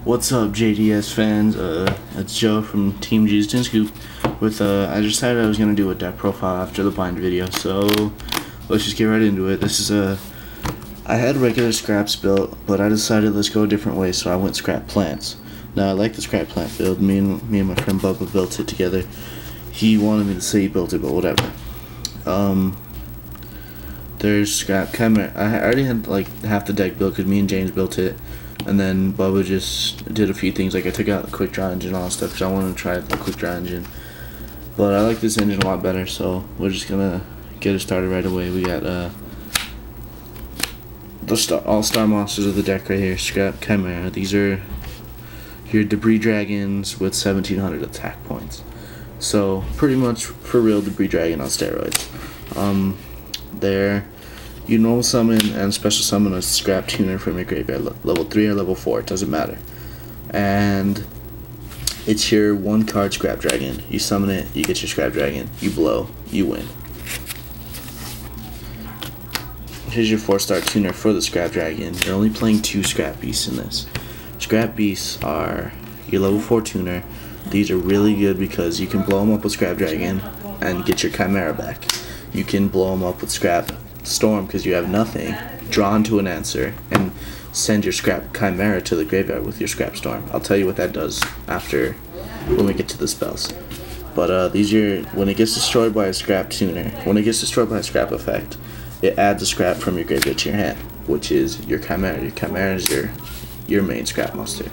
What's up, JDS fans? It's Joe from Team JDS Scoop. I decided I was gonna do a deck profile after the bind video, so let's just get right into it. I had regular scraps built, but I decided let's go a different way, so I went scrap plants. Now I like the scrap plant build. Me and my friend Bubba built it together. He wanted me to say he built it, but whatever. There's scrap chimera. I already had like half the deck built because me and James built it. And then Bubba just did a few things, like I took out the quick draw engine and all that stuff because I wanted to try the quick draw engine. But I like this engine a lot better, so we're just gonna get it started right away. We got the all-star monsters of the deck right here, Scrap Chimera. These are your debris dragons with 1700 attack points. So pretty much for real debris dragon on steroids. You normal summon and special summon a scrap tuner from your graveyard, level 3 or level 4, it doesn't matter. And it's your 1-card scrap dragon. You summon it, you get your scrap dragon, you blow, you win. Here's your 4-star tuner for the scrap dragon. You're only playing 2 scrap beasts in this. Scrap beasts are your level 4 tuner. These are really good because you can blow them up with scrap dragon and get your chimera back. You can blow them up with scrap storm because you have nothing, draw into an answer, and send your scrap chimera to the graveyard with your scrap storm. I'll tell you what that does after when we get to the spells. But when it gets destroyed by a scrap tuner, when it gets destroyed by a scrap effect, it adds a scrap from your graveyard to your hand, which is your chimera. Your chimera is your main scrap monster.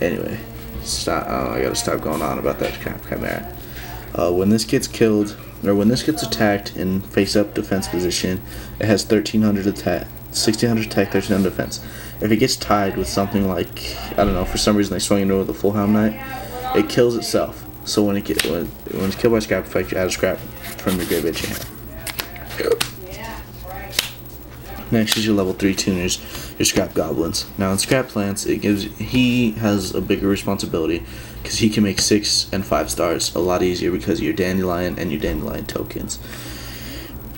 Anyway, I gotta stop going on about that scrap chimera. When this gets killed, or when this gets attacked in face-up defense position, it has 1300 attack, 1600 attack, 1300 defense. If it gets tied with something like, I don't know, for some reason they swing it over the full Helm Knight, it kills itself. So when it's killed by scrap effect, you add a scrap from your graveyard to your hand. Next is your level 3 tuners, your scrap goblins. Now in scrap plants, he has a bigger responsibility because he can make 6 and 5 stars a lot easier because of your dandelion and your dandelion tokens.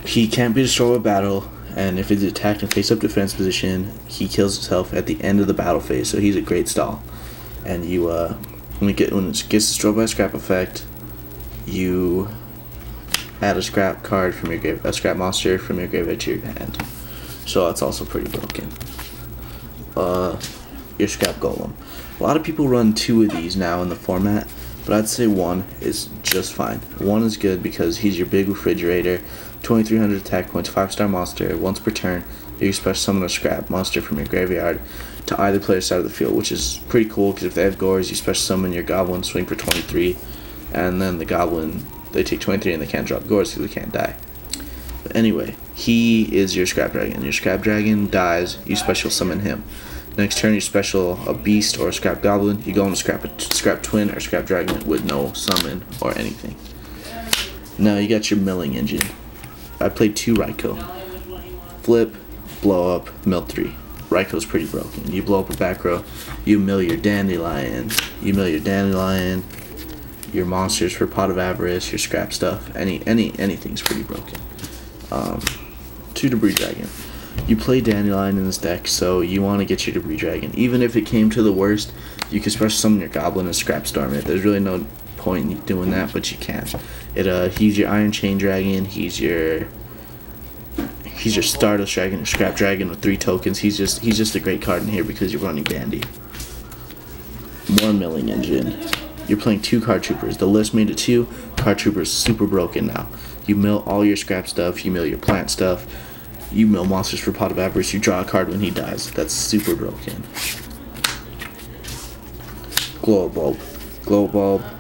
He can't be destroyed with battle, and if he's attacked in face-up defense position, he kills himself at the end of the battle phase. So he's a great stall. And when it gets destroyed by a scrap effect, you add a scrap card from your a scrap monster from your graveyard to your hand. So that's also pretty broken. Your scrap golem. A lot of people run 2 of these now in the format, but I'd say 1 is just fine. 1 is good because he's your big refrigerator, 2300 attack points, 5-star monster. Once per turn, you can special summon a scrap monster from your graveyard to either player's side of the field, which is pretty cool because if they have gores, you special summon your goblin, swing for 23, and then the goblin, they take 23 and they can't drop gores because they can't die. But anyway, he is your scrap dragon. Your scrap dragon dies, you special summon him. Next turn, you special a beast or a scrap goblin. You go into scrap twin or scrap dragon with no summon or anything. Now you got your milling engine. I played 2 Raikou. Flip, blow up, mill 3. Raikou's pretty broken. You blow up a back row, you mill your dandelion. Your monsters for Pot of Avarice, your scrap stuff. Anything's pretty broken. 2 debris dragon. You play dandelion in this deck, so you want to get your debris dragon. Even if it came to the worst, you could special summon your goblin and scrap storm it. There's really no point in doing that, but you can. He's your iron chain dragon. He's your Stardust dragon, scrap dragon with 3 tokens. He's just a great card in here because you're running Dandy. More milling engine. You're playing 2 card troopers. The list made it 2 card troopers. Super broken now. You mill all your scrap stuff. You mill your plant stuff. You mill monsters for Pot of Avarice. You draw a card when he dies. That's super broken. Glow bulb.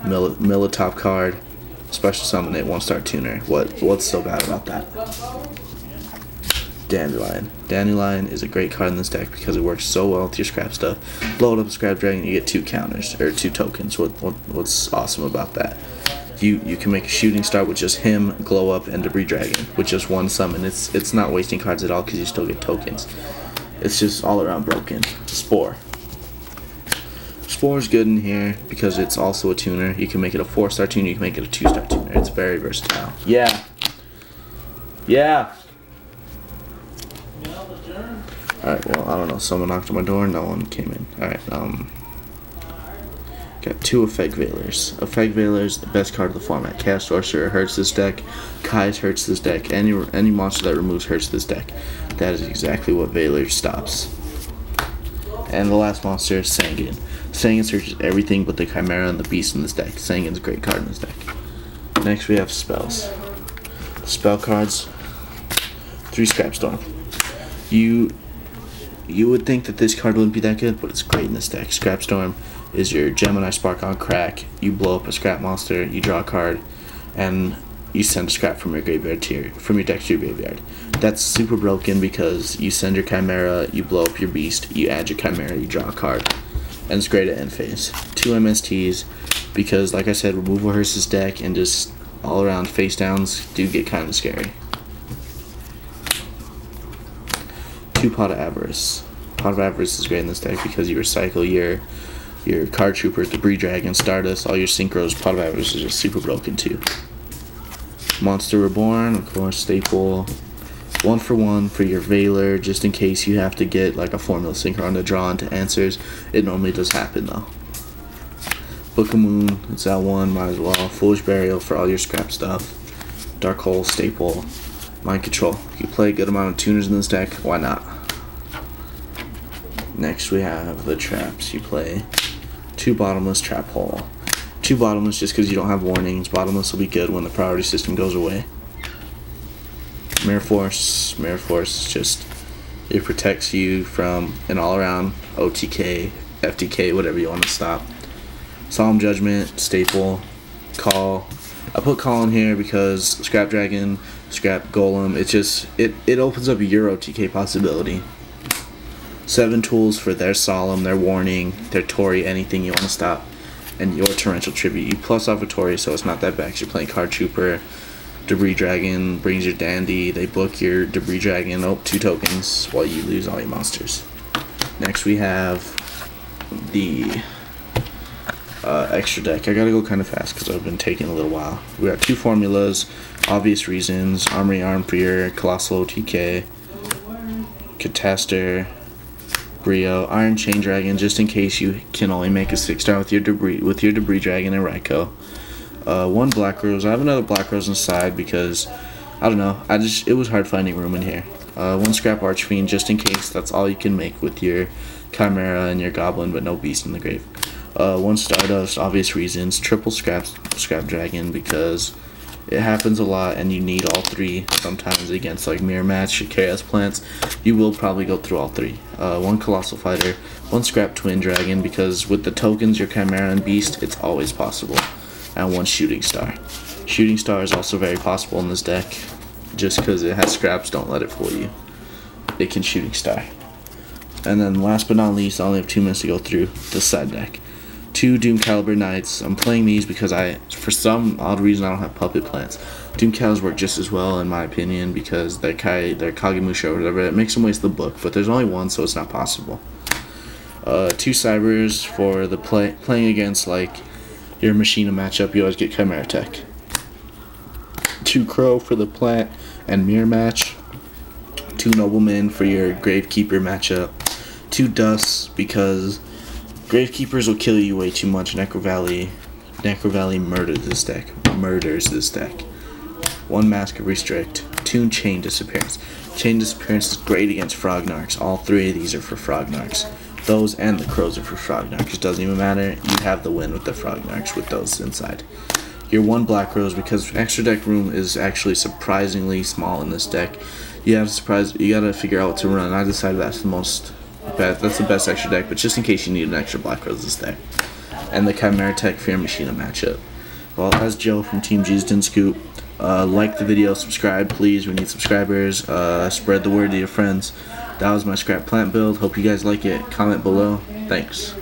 Mill a top card. Special summon it. 1-star tuner. What's so bad about that? Dandelion. Dandelion is a great card in this deck because it works so well with your scrap stuff. Blow it up with scrap dragon, you get 2 counters or 2 tokens. What's awesome about that? You can make a shooting star with just him, glow up, and debris dragon with just 1 summon. It's not wasting cards at all because you still get tokens. It's just all around broken. Spore. Spore is good in here because it's also a tuner. You can make it a 4-star tuner. You can make it a 2-star tuner. It's very versatile. Yeah. Alright, well, I don't know. Someone knocked on my door. No one came in. Alright, Got 2 Effect Veilers. Effect Veilers, the best card of the format. Chaos Sorcerer hurts this deck. Kai's hurts this deck. Any monster that removes hurts this deck. That is exactly what Veiler stops. And the last monster is Sangan. Sangan searches everything but the Chimera and the Beast in this deck. Sangan's a great card in this deck. Next we have spells. Spell cards. 3 Scrapstorm. You would think that this card wouldn't be that good, but it's great in this deck. Scrapstorm is your Gemini Spark on crack. You blow up a scrap monster, you draw a card, and you send a scrap from your graveyard to your deck to your graveyard. That's super broken because you send your Chimera, you blow up your Beast, you add your Chimera, you draw a card, and it's great at end phase. 2 MSTs because, like I said, removal hurts this deck, and just all around face downs do get kind of scary. 2 Pot of Avarice. Pot of Avarice is great in this deck because you recycle your Card Trooper, Debris Dragon, Stardust, all your synchros. Pot of Avarice is just super broken too. Monster Reborn, of course, staple. 1 for 1 for your Veiler, just in case you have to get like a Formula Synchron to draw into answers. It normally does happen though. Book of Moon, it's that one, might as well. Foolish Burial for all your scrap stuff. Dark Hole, staple. Mind Control. If you play a good amount of tuners in this deck, why not? Next we have the traps. You play 2 Bottomless, Trap Hole. 2 Bottomless just because you don't have warnings. Bottomless will be good when the priority system goes away. Mirror Force. Mirror Force is just, it protects you from an all-around OTK, FTK, whatever you want to stop. Solemn Judgment, staple. Call. I put Call in here because Scrap Dragon, Scrap Golem, it opens up your OTK possibility. 7 tools for their Solemn, their Warning, their Tori, anything you want to stop, and your Torrential Tribute. You plus off a Tori, so it's not that bad because you're playing Card Trooper. Debris Dragon brings your Dandy, they book your Debris Dragon, 2 tokens, while you lose all your monsters. Next we have the extra deck. I gotta go kind of fast because I've been taking a little while. We got 2 formulas, Obvious Reasons, Armory Arm for your Colossal OTK, Cataster, Brio, Iron Chain Dragon, just in case you can only make a 6-star with your Debris Dragon and Raikou. 1 Black Rose. I have another Black Rose inside because I don't know. It was hard finding room in here. 1 Scrap Archfiend, just in case. That's all you can make with your Chimera and your Goblin, but no Beast in the grave. 1 Stardust, Obvious Reasons. Triple Scrap Dragon because it happens a lot and you need all 3 sometimes against like Mirror Match or Chaos Plants. You will probably go through all 3. 1 Colossal Fighter, 1 Scrap Twin Dragon because with the tokens, your Chimera and Beast, it's always possible. And 1 Shooting Star. Shooting Star is also very possible in this deck. Just because it has scraps, don't let it fool you. It can Shooting Star. And then last but not least, I only have 2 minutes to go through the side deck. 2 Doom Caliber Knights. I'm playing these because for some odd reason, I don't have Puppet Plants. Doom Calibers work just as well, in my opinion, because they're Kagemusha or whatever. It makes them waste the book, but there's only 1, so it's not possible. 2 Cybers for the playing against, like, your Machina matchup. You always get Chimera Tech. 2 Crow for the Plant and Mirror Match. 2 Noblemen for your Gravekeeper matchup. 2 Dusts because Gravekeepers will kill you way too much. Necro Valley murders this deck. 1 Mask of Restrict. 2 Chain Disappearance. Chain Disappearance is great against Frognarks. All 3 of these are for Frognarks. Those and the Crows are for Frognarks. It doesn't even matter. You have the win with the Frognarks with those inside. Your 1 Black Rose because extra deck room is actually surprisingly small in this deck. You gotta figure out what to run. I decided that's the best extra deck, but just in case you need an extra Black Rose this deck. And the Chimera Tech for your Machina matchup. Well, as Joe from Team G's didn't scoop, like the video, subscribe, please. We need subscribers. Spread the word to your friends. That was my Scrap Plant build. Hope you guys like it. Comment below. Thanks.